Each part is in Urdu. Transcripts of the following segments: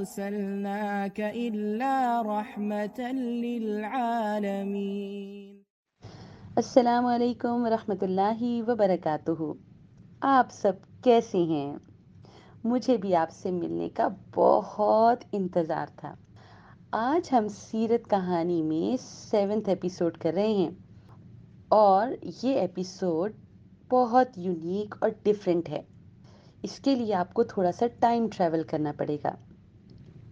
أرسلناك إلا رحمة للعالمين۔ السلام علیکم ورحمۃ اللہ وبرکاتہ۔ آپ سب کیسے ہیں؟ مجھے بھی آپ سے ملنے کا بہت انتظار تھا۔ آج ہم سیرت کہانی میں 7 ایپیسوڈ کر رہے ہیں اور یہ ایپیسوڈ بہت یونیک اور ڈیفرنٹ ہے۔ اس کے لیے آپ کو تھوڑا سا ٹائم ٹریول کرنا پڑے گا،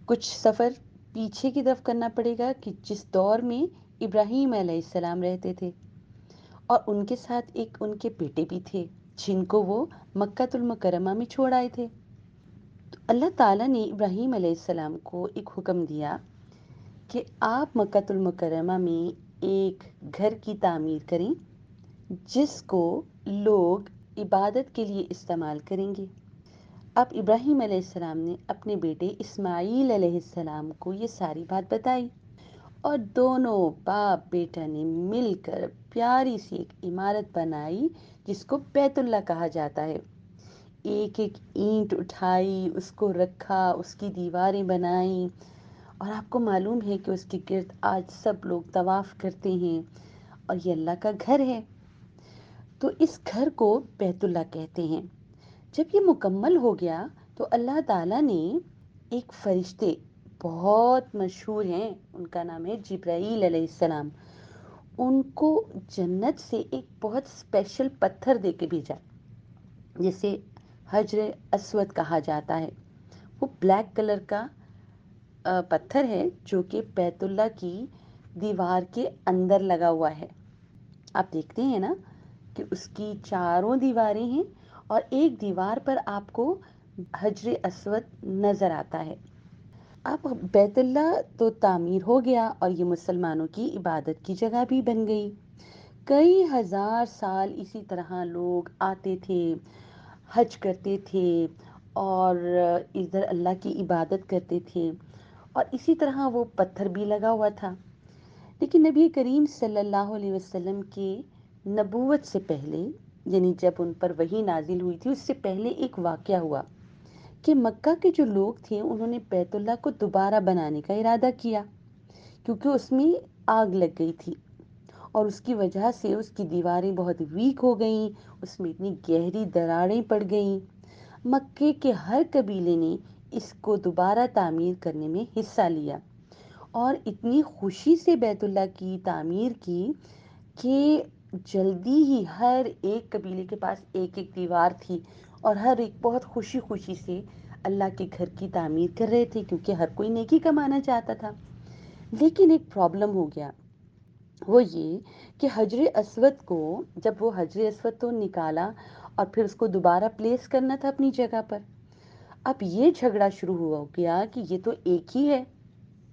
کچھ سفر پیچھے کی طرف کرنا پڑے گا کہ جس دور میں ابراہیم علیہ السلام رہتے تھے، اور ان کے ساتھ ایک ان کے بیٹے بھی تھے جن کو وہ مکۃ المکرمہ میں چھوڑ آئے تھے۔ تو اللہ تعالیٰ نے ابراہیم علیہ السلام کو ایک حکم دیا کہ آپ مکۃ المکرمہ میں ایک گھر کی تعمیر کریں جس کو لوگ عبادت کے لیے استعمال کریں گے۔ اب ابراہیم علیہ السلام نے اپنے بیٹے اسماعیل علیہ السلام کو یہ ساری بات بتائی، اور دونوں باپ بیٹا نے مل کر پیاری سی ایک عمارت بنائی جس کو بیت اللہ کہا جاتا ہے۔ ایک ایک اینٹ اٹھائی، اس کو رکھا، اس کی دیواریں بنائیں، اور آپ کو معلوم ہے کہ اس کے گرد آج سب لوگ طواف کرتے ہیں، اور یہ اللہ کا گھر ہے۔ تو اس گھر کو بیت اللہ کہتے ہیں۔ جب یہ مکمل ہو گیا تو اللہ تعالیٰ نے ایک فرشتے بہت مشہور ہیں، ان کا نام ہے جبرائیل علیہ السلام، ان کو جنت سے ایک بہت اسپیشل پتھر دے کے بھیجا جسے حجر اسود کہا جاتا ہے۔ وہ بلیک کلر کا پتھر ہے جو کہ بیت اللہ کی دیوار کے اندر لگا ہوا ہے۔ آپ دیکھتے ہیں نا کہ اس کی چاروں دیواریں ہیں اور ایک دیوار پر آپ کو حجر اسود نظر آتا ہے۔ اب بیت اللہ تو تعمیر ہو گیا اور یہ مسلمانوں کی عبادت کی جگہ بھی بن گئی۔ کئی ہزار سال اسی طرح لوگ آتے تھے، حج کرتے تھے اور ادھر اللہ کی عبادت کرتے تھے، اور اسی طرح وہ پتھر بھی لگا ہوا تھا۔ لیکن نبی کریم صلی اللہ علیہ وسلم کی نبوت سے پہلے، یعنی جب ان پر وحی نازل ہوئی تھی، اس سے پہلے ایک واقعہ ہوا کہ مکہ کے جو لوگ تھے انہوں نے بیت اللہ کو دوبارہ بنانے کا ارادہ کیا، کیونکہ اس میں آگ لگ گئی تھی اور اس کی وجہ سے اس کی دیواریں بہت ویک ہو گئیں، اس میں اتنی گہری دراڑیں پڑ گئیں۔ مکے کے ہر قبیلے نے اس کو دوبارہ تعمیر کرنے میں حصہ لیا اور اتنی خوشی سے بیت اللہ کی تعمیر کی کہ جلدی ہی ہر ایک قبیلے کے پاس ایک ایک دیوار تھی اور ہر ایک بہت خوشی خوشی سے اللہ کے گھر کی تعمیر کر رہے تھے، کیونکہ ہر کوئی نیکی کمانا چاہتا تھا۔ لیکن ایک پرابلم ہو گیا، وہ یہ کہ حجر اسود کو، جب وہ حجر اسود تو نکالا اور پھر اس کو دوبارہ پلیس کرنا تھا اپنی جگہ پر، اب یہ جھگڑا شروع ہوا گیا کہ یہ تو ایک ہی ہے،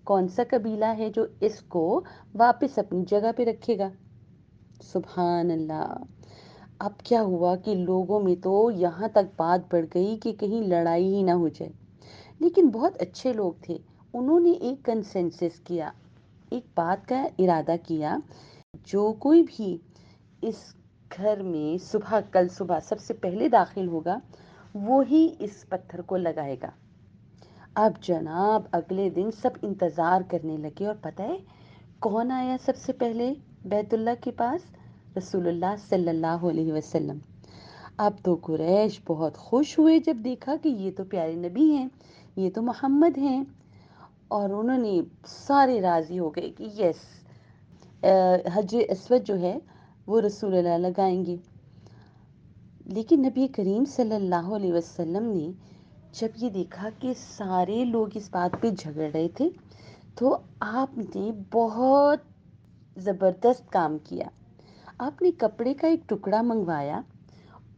کون سا قبیلہ ہے جو اس کو واپس اپنی جگہ پہ رکھے گا؟ سبحان اللہ۔ اب کیا ہوا کہ لوگوں میں تو یہاں تک بات بڑھ گئی کہ کہیں لڑائی ہی نہ ہو جائے۔ لیکن بہت اچھے لوگ تھے، انہوں نے ایک کنسنسس کیا، ایک بات کا ارادہ کیا، جو کوئی بھی اس گھر میں کل صبح سب سے پہلے داخل ہوگا وہی اس پتھر کو لگائے گا۔ اب جناب اگلے دن سب انتظار کرنے لگے، اور پتہ ہے کون آیا سب سے پہلے بیت اللہ کے پاس؟ رسول اللہ صلی اللہ علیہ وسلم۔ اب تو قریش بہت خوش ہوئے جب دیکھا کہ یہ تو پیارے نبی ہیں، یہ تو محمد ہیں، اور انہوں نے سارے راضی ہو گئے کہ یس، حجر اسود جو ہے وہ رسول اللہ لگائیں گے۔ لیکن نبی کریم صلی اللہ علیہ وسلم نے جب یہ دیکھا کہ سارے لوگ اس بات پہ جھگڑ رہے تھے، تو آپ نے بہت زبردست کام کیا۔ آپ نے کپڑے کا ایک ٹکڑا منگوایا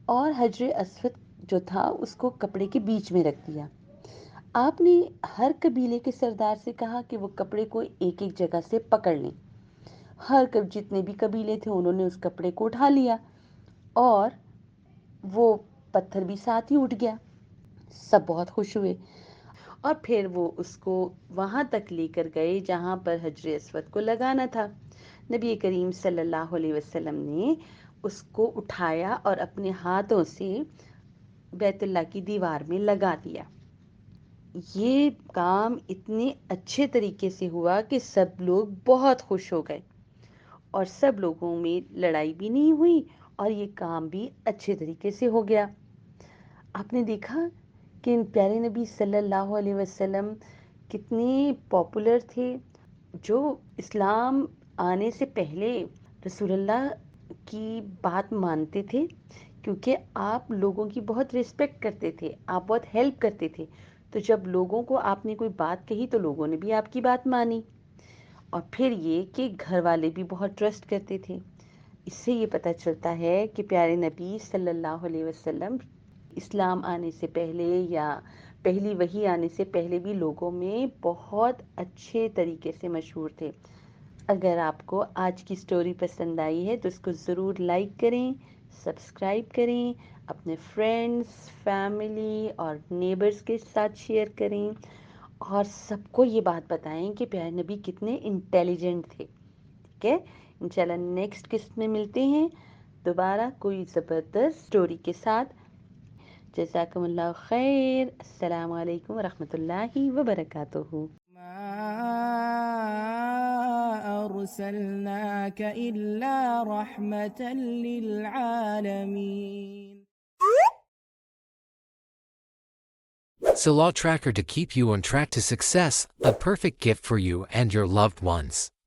اور حجر اسود جو تھا اس کو کپڑے کے بیچ میں رکھ دیا۔ آپ نے ہر قبیلے کے سردار سے کہا کہ وہ کپڑے کو ایک ایک جگہ سے پکڑ لیں۔ جتنے بھی قبیلے تھے انہوں نے اس کپڑے کو اٹھا لیا اور وہ پتھر بھی ساتھ ہی اٹھ گیا۔ سب بہت خوش ہوئے، اور پھر وہ اس کو وہاں تک لے کر گئے جہاں پر حجر اسود کو لگانا تھا۔ نبی کریم صلی اللہ علیہ وسلم نے اس کو اٹھایا اور اپنے ہاتھوں سے بیت اللہ کی دیوار میں لگا دیا۔ یہ کام اتنے اچھے طریقے سے ہوا کہ سب لوگ بہت خوش ہو گئے اور سب لوگوں میں لڑائی بھی نہیں ہوئی اور یہ کام بھی اچھے طریقے سے ہو گیا۔ آپ نے دیکھا کہ پیارے نبی صلی اللہ علیہ وسلم کتنے پاپولر تھے۔ جو اسلام آنے سے پہلے رسول اللہ کی بات مانتے تھے کیونکہ آپ لوگوں کی بہت رسپیکٹ کرتے تھے، آپ بہت ہیلپ کرتے تھے، تو جب لوگوں کو آپ نے کوئی بات کہی تو لوگوں نے بھی آپ کی بات مانی۔ اور پھر یہ کہ گھر والے بھی بہت ٹرسٹ کرتے تھے۔ اس سے یہ پتہ چلتا ہے کہ پیارے نبی صلی اللہ علیہ وسلم اسلام آنے سے پہلے یا پہلی وحی آنے سے پہلے بھی لوگوں میں بہت اچھے طریقے سے مشہور تھے۔ اگر آپ کو آج کی سٹوری پسند آئی ہے تو اس کو ضرور لائک کریں، سبسکرائب کریں، اپنے فرینڈز، فیملی اور نیبرز کے ساتھ شیئر کریں اور سب کو یہ بات بتائیں کہ پیارے نبی کتنے انٹیلیجنٹ تھے۔ ٹھیک ہے، انشاءاللہ نیکسٹ قسط میں ملتے ہیں دوبارہ کوئی زبردست سٹوری کے ساتھ۔ جزاکم اللہ خیر، السلام علیکم ورحمۃ اللہ وبرکاتہ۔ ما أرسلناك إلا رحمة للعالمين. Salah Tracker to keep you on track to success, a perfect gift for you and your loved ones.